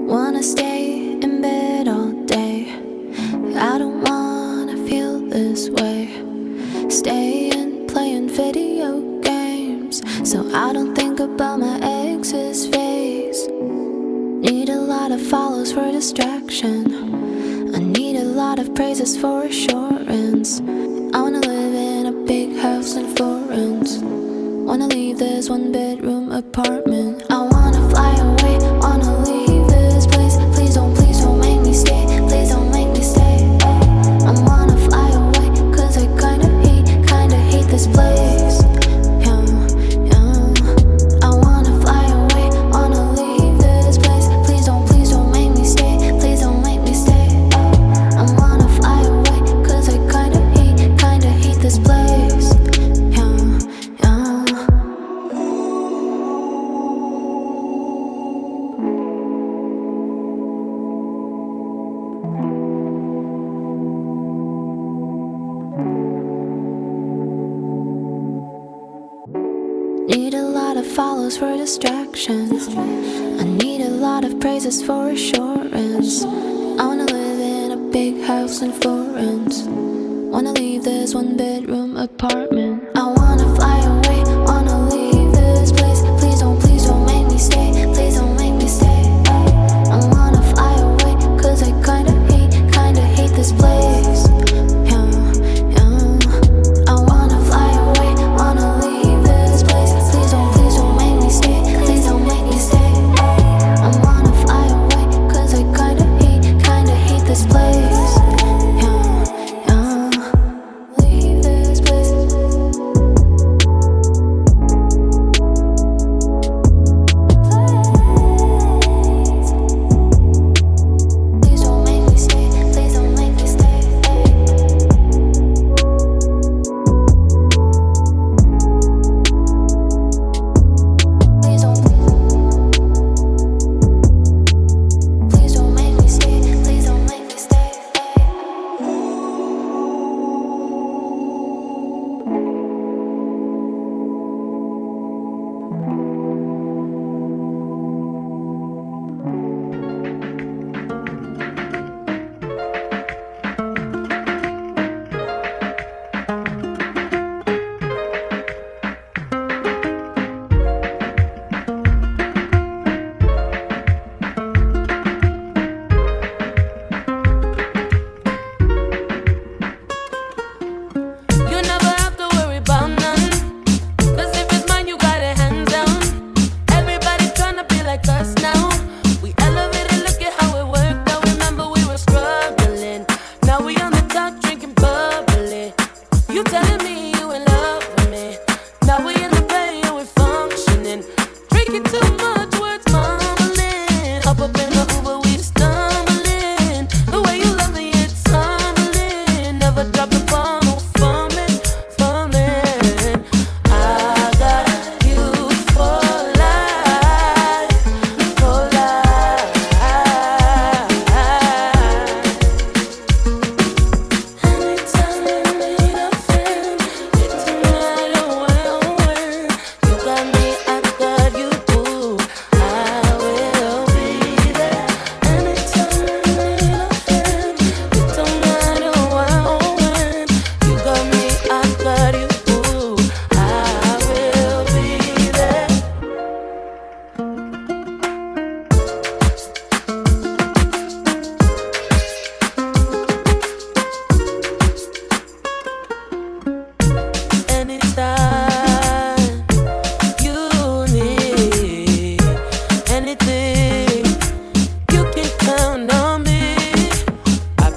Wanna stay in bed all day. I don't wanna feel this way. Staying, playing video games, so I don't think about my ex's face. Need a lot of follows for distraction. I need a lot of praises for assurance. I wanna live in a big house in Florence. Wanna leave this one bedroom apartment. I wanna fly away, wanna leave this place. Please don't make me stay. Please don't make me stay. I wanna fly away, cause I kinda hate this place. Yeah, yeah. I wanna fly away, wanna leave this place. Please don't make me stay. Please don't make me stay. I wanna fly away, cause I kinda hate this place. Yeah, yeah. Need a lot of follows for distraction. I need a lot of praises for assurance. I wanna live in a big house in Florence. Wanna leave this one bedroom apartment. I wanna fly